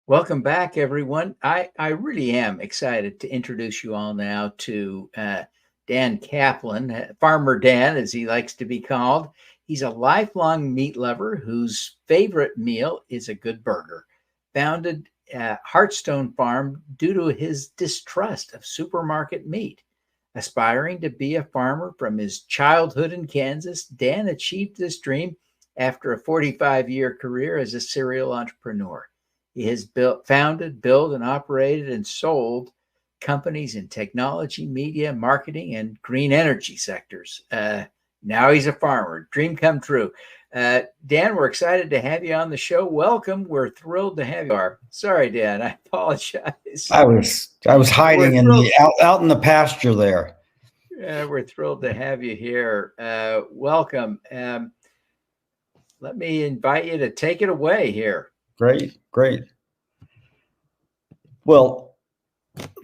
Welcome back, everyone. I really am excited to introduce you all now to Dan Kaplan, Farmer Dan, as he likes to be called. He's a lifelong meat lover whose favorite meal is a good burger. Founded Heartstone Farm due to his distrust of supermarket meat. Aspiring to be a farmer from his childhood in Kansas, Dan achieved this dream after a 45-year career as a serial entrepreneur. He has founded, built, and operated and sold companies in technology, media, marketing, and green energy sectors. Now he's a farmer. Dream come true. Dan, we're excited to have you on the show. Welcome. We're thrilled to have you. Sorry, Dan. I apologize. I was We're hiding in thrilled. the out in the pasture there. We're thrilled to have you here. Welcome. Let me invite you to take it away here. Great. Well,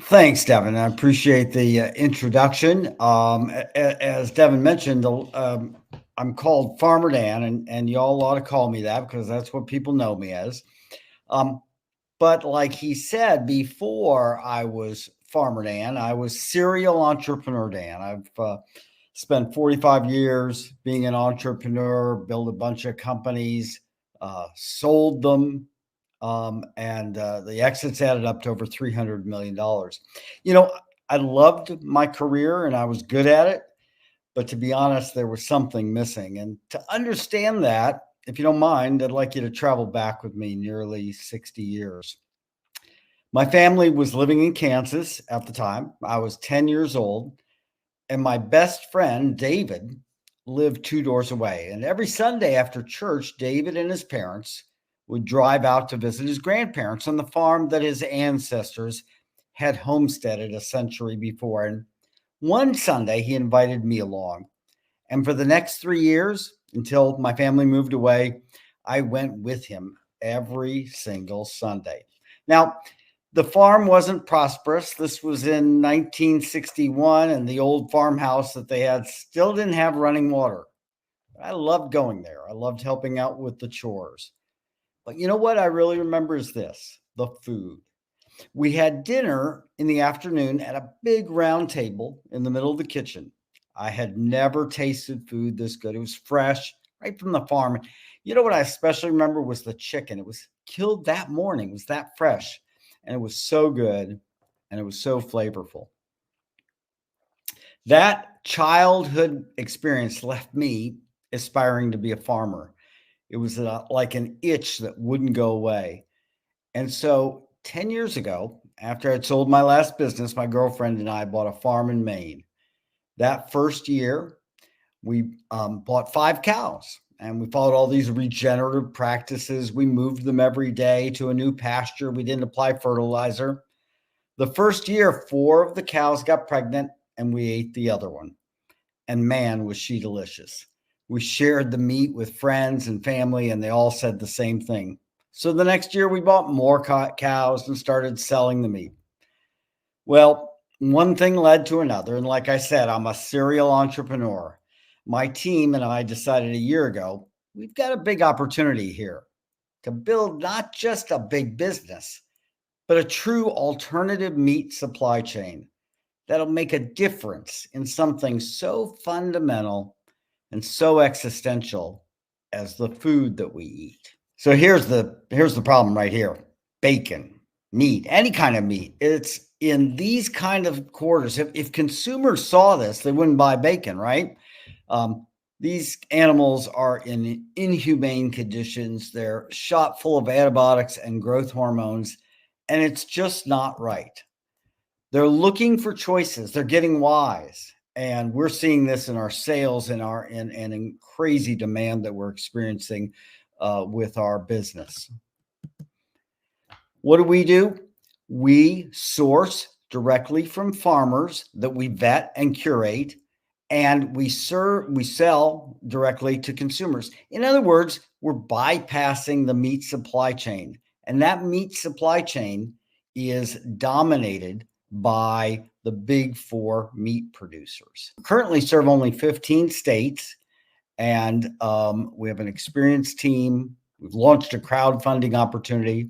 thanks, Devin. I appreciate the introduction. As Devin mentioned, I'm called Farmer Dan, and y'all ought to call me that because that's what people know me as. But like he said, before I was Farmer Dan, I was serial entrepreneur Dan. I've spent 45 years being an entrepreneur, built a bunch of companies, sold them, and the exits added up to over $300 million. I loved my career and I was good at it, but to be honest, there was something missing. And to understand that, if you don't mind, I'd like you to travel back with me nearly 60 years. My family was living in Kansas at the time. I was 10 years old, and my best friend, David, lived 2 doors away. And every Sunday after church, David and his parents would drive out to visit his grandparents on the farm that his ancestors had homesteaded a century before. And one Sunday, he invited me along. And for the next 3 years, until my family moved away, I went with him every single Sunday. Now, the farm wasn't prosperous. This was in 1961, and the old farmhouse that they had still didn't have running water. I loved going there. I loved helping out with the chores. But you know what I really remember is this: the food. We had dinner in the afternoon at a big round table in the middle of the kitchen. I had never tasted food this good. It was fresh, right from the farm. You know what I especially remember was the chicken. It was killed that morning. It was that fresh. And it was so good, and it was so flavorful. That childhood experience left me aspiring to be a farmer. It was like an itch that wouldn't go away. And so 10 years ago, after I'd sold my last business, my girlfriend and I bought a farm in Maine. That first year, we bought 5 cows. And we followed all these regenerative practices. We moved them every day to a new pasture. We didn't apply fertilizer. The first year, 4 of the cows got pregnant, and we ate the other one. And man, was she delicious. We shared the meat with friends and family, and they all said the same thing. So the next year, we bought more cows and started selling the meat. Well, one thing led to another. And like I said, I'm a serial entrepreneur. My team and I decided a year ago, we've got a big opportunity here to build not just a big business, but a true alternative meat supply chain that'll make a difference in something so fundamental and so existential as the food that we eat. So here's the problem right here: bacon, meat, any kind of meat. It's in these kind of quarters. If consumers saw this, they wouldn't buy bacon, right? These animals are in inhumane conditions. They're shot full of antibiotics and growth hormones, and it's just not right. They're looking for choices. They're getting wise. And we're seeing this in our sales and in crazy demand that we're experiencing with our business. What do? We source directly from farmers that we vet and curate, and we sell directly to consumers. In other words, we're bypassing the meat supply chain, and that meat supply chain is dominated by the big 4 meat producers. We currently serve only 15 states, and we have an experienced team. We've launched a crowdfunding opportunity,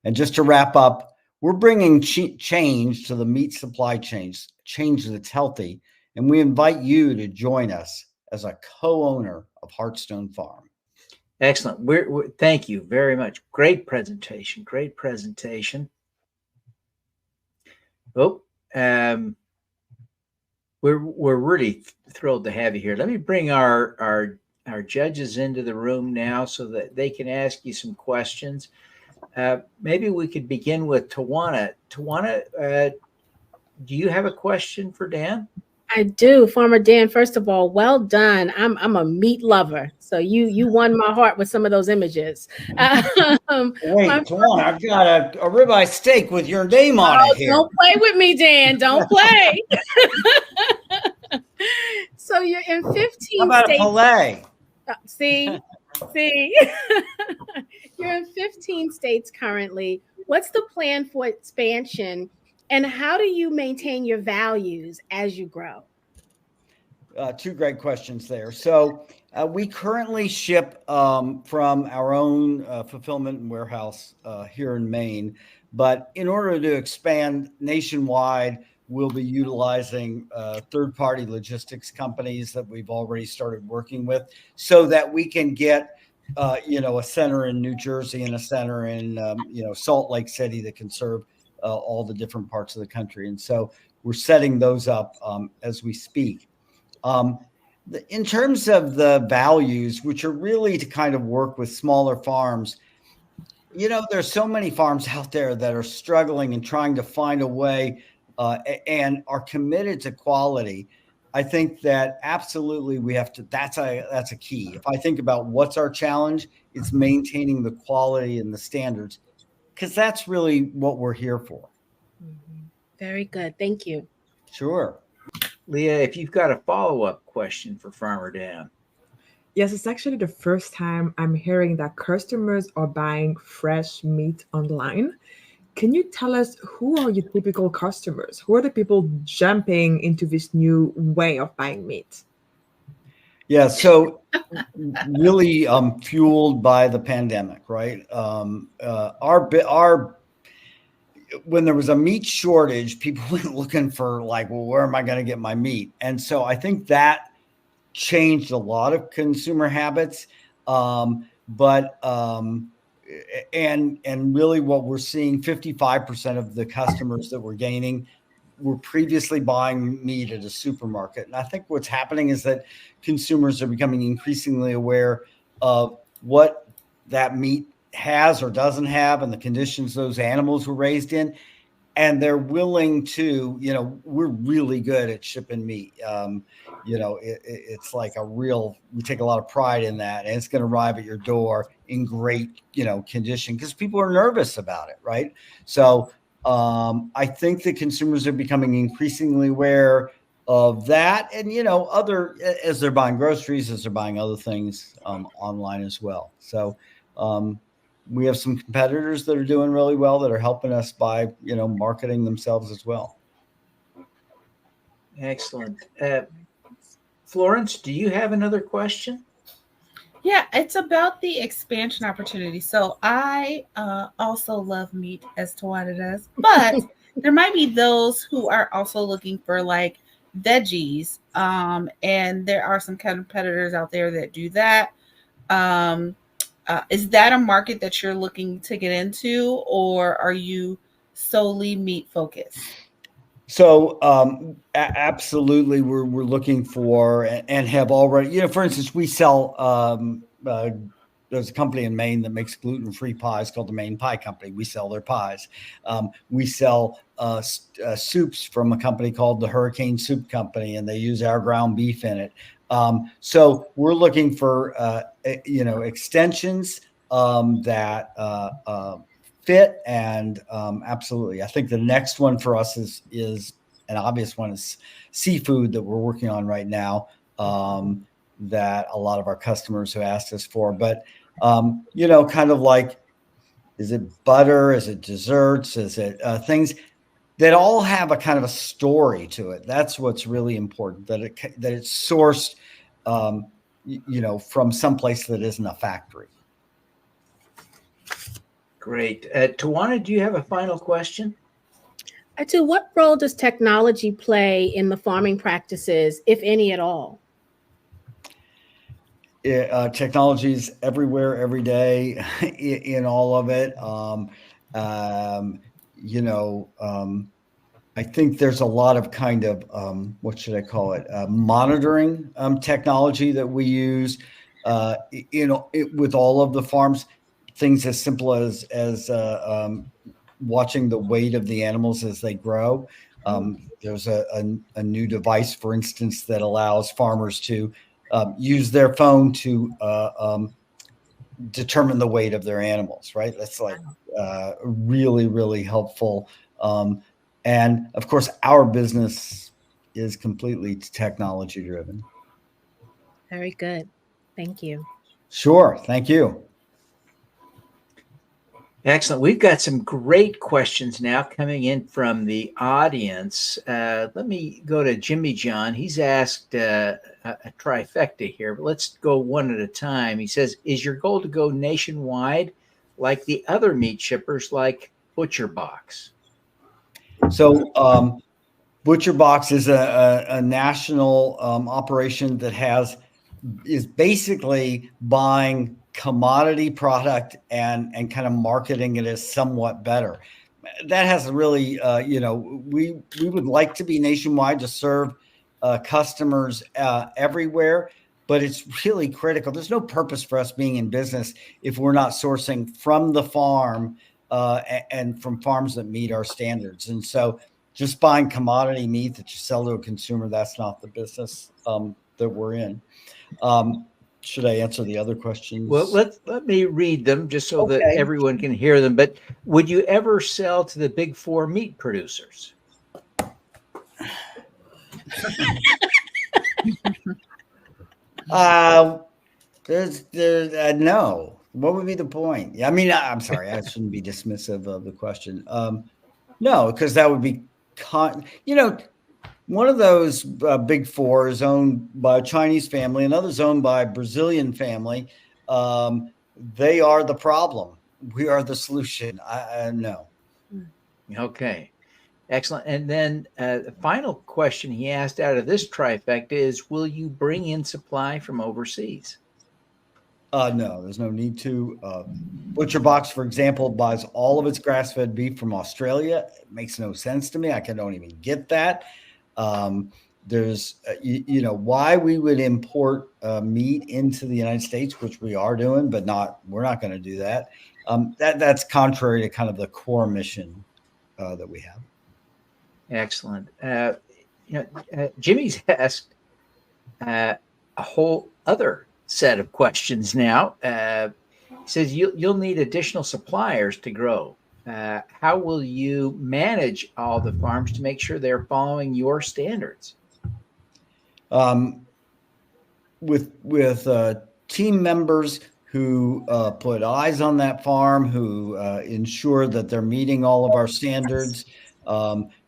And just to wrap up, we're bringing change to the meat supply chains, change that's healthy. And we invite you to join us as a co-owner of Heartstone Farm. Excellent. Thank you very much. Great presentation. Great presentation. Oh, we're really thrilled to have you here. Let me bring our judges into the room now so that they can ask you some questions. Maybe we could begin with Tawana. Tawana, do you have a question for Dan? I do. Farmer Dan, first of all, well done. I'm a meat lover. So you won my heart with some of those images. Wait, Tawana, I've got a ribeye steak with your name on it here. Don't play with me, Dan. Don't play. So you're in 15 How about states. a filet? See, you're in 15 states currently. What's the plan for expansion, and how do you maintain your values as you grow? Two great questions there. So we currently ship from our own fulfillment and warehouse here in Maine. But in order to expand nationwide, we'll be utilizing third-party logistics companies that we've already started working with, so that we can get a center in New Jersey and a center in Salt Lake City that can serve all the different parts of the country. And so we're setting those up as we speak. In terms of the values, which are really to kind of work with smaller farms, there's so many farms out there that are struggling and trying to find a way and are committed to quality. I think that absolutely we have to, that's a key. If I think about what's our challenge, it's maintaining the quality and the standards, because that's really what we're here for. Very good. Thank you. Sure. Leah, if you've got a follow-up question for Farmer Dan. Yes, it's actually the first time I'm hearing that customers are buying fresh meat online. Can you tell us, who are your typical customers? Who are the people jumping into this new way of buying meat? Yeah, so really fueled by the pandemic, right? When there was a meat shortage, people went looking for where am I going to get my meat? And so I think that changed a lot of consumer habits. And really what we're seeing, 55% of the customers that we're gaining were previously buying meat at a supermarket. And I think what's happening is that consumers are becoming increasingly aware of what that meat has or doesn't have and the conditions those animals were raised in. And they're willing to, we're really good at shipping meat. It's like we take a lot of pride in that, and it's going to arrive at your door in great, condition, because people are nervous about it. Right. So I think that consumers are becoming increasingly aware of that. And, as they're buying groceries, as they're buying other things online as well. So we have some competitors that are doing really well that are helping us by, marketing themselves as well. Excellent. Florence, do you have another question? Yeah, it's about the expansion opportunity. So I also love meat, as Tawana does, but there might be those who are also looking for veggies. And there are some competitors out there that do that. Is that a market that you're looking to get into, or are you solely meat focused? So absolutely, we're looking for and have already, for instance, we sell, there's a company in Maine that makes gluten-free pies called the Maine Pie Company. We sell their pies. We sell soups from a company called the Hurricane Soup Company, and they use our ground beef in it. So we're looking for, extensions that fit, and absolutely. I think the next one for us is an obvious one is seafood that we're working on right now, that a lot of our customers have asked us for. But, kind of like, is it butter? Is it desserts? Is it things that all have a kind of a story to it? That's what's really important, that it's sourced, from someplace that isn't a factory. Great. Tawana, do you have a final question? To what role does technology play in the farming practices, if any at all? Technology's everywhere, every day, in all of it. You know, I think there's a lot of kind of what should I call it? Monitoring technology that we use. With all of the farms, things as simple as watching the weight of the animals as they grow. There's a new device, for instance, that allows farmers to use their phone to determine the weight of their animals, right? That's like really, really helpful. And of course, our business is completely technology driven. Very good. Thank you. Sure. Thank you. Excellent. We've got some great questions now coming in from the audience. Let me go to Jimmy John. He's asked a trifecta here, but let's go one at a time. He says, is your goal to go nationwide like the other meat shippers like Butcher Box? So Butcher Box is a national operation that is basically buying commodity product and kind of marketing it as somewhat better. That has really, we would like to be nationwide to serve customers everywhere, but it's really critical. There's no purpose for us being in business if we're not sourcing from the farm and from farms that meet our standards. And so just buying commodity meat that you sell to a consumer, that's not the business that we're in. Should I answer the other questions? Well, let me read them just so that everyone can hear them. But would you ever sell to the big four meat producers? No. What would be the point? I mean, I'm sorry, I shouldn't be dismissive of the question. No, because that would be, one of those big four is owned by a Chinese family, another's owned by a Brazilian family. They are the problem. We are the solution. No. Okay. Excellent. And then the final question he asked out of this trifecta is, will you bring in supply from overseas? No, there's no need to. Butcher Box, for example, buys all of its grass-fed beef from Australia. It makes no sense to me. I don't even get that. There's, why we would import meat into the United States, which we are doing, but we're not going to do that. That's contrary to kind of the core mission that we have. Excellent. Jimmy's asked a whole other set of questions now. He says you'll need additional suppliers to grow. How will you manage all the farms to make sure they're following your standards? With team members who put eyes on that farm, who ensure that they're meeting all of our standards.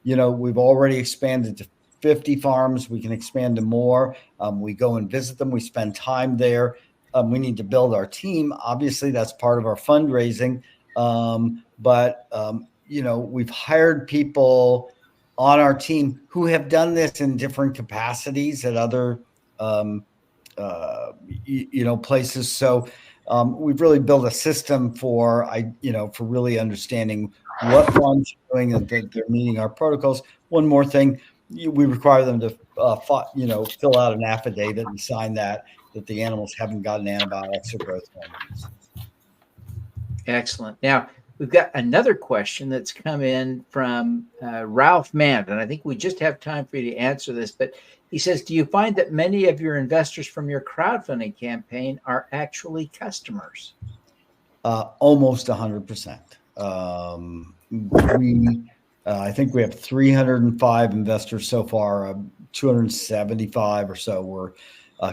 We've already expanded to 50 farms. We can expand to more. We go and visit them. We spend time there. We need to build our team. Obviously, that's part of our fundraising. But we've hired people on our team who have done this in different capacities at other, places. So we've really built a system for really understanding what farms are doing and that they're meeting our protocols. One more thing, we require them to, fill out an affidavit and sign that the animals haven't gotten antibiotics or growth hormones. Excellent. Now, we've got another question that's come in from Ralph Mann, and I think we just have time for you to answer this, but he says, do you find that many of your investors from your crowdfunding campaign are actually customers? Almost 100%. I think we have 305 investors so far, 275 or so were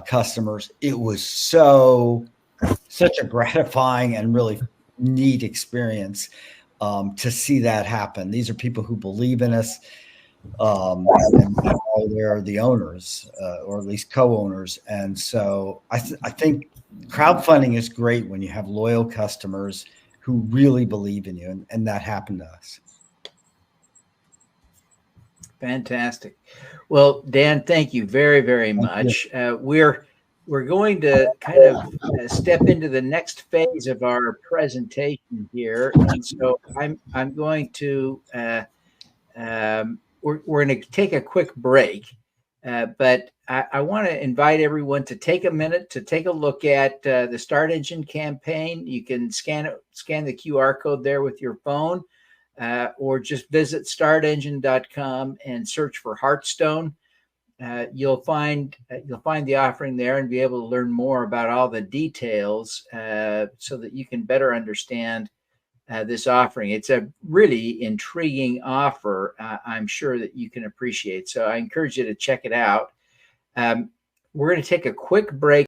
customers. It was such a gratifying and really neat experience to see that happen. These are people who believe in us, and they're the owners, or at least co-owners. And so I think crowdfunding is great when you have loyal customers who really believe in you, and that happened to us. Fantastic. Well, Dan, thank you very, very much. We're going to kind of step into the next phase of our presentation here, and so I'm going to we're going to take a quick break, but I want to invite everyone to take a minute to take a look at the Start Engine campaign. You can scan the QR code there with your phone. Or just visit startengine.com and search for Heartstone. You'll find the offering there and be able to learn more about all the details so that you can better understand this offering. It's a really intriguing offer. I'm sure that you can appreciate. So I encourage you to check it out. We're going to take a quick break.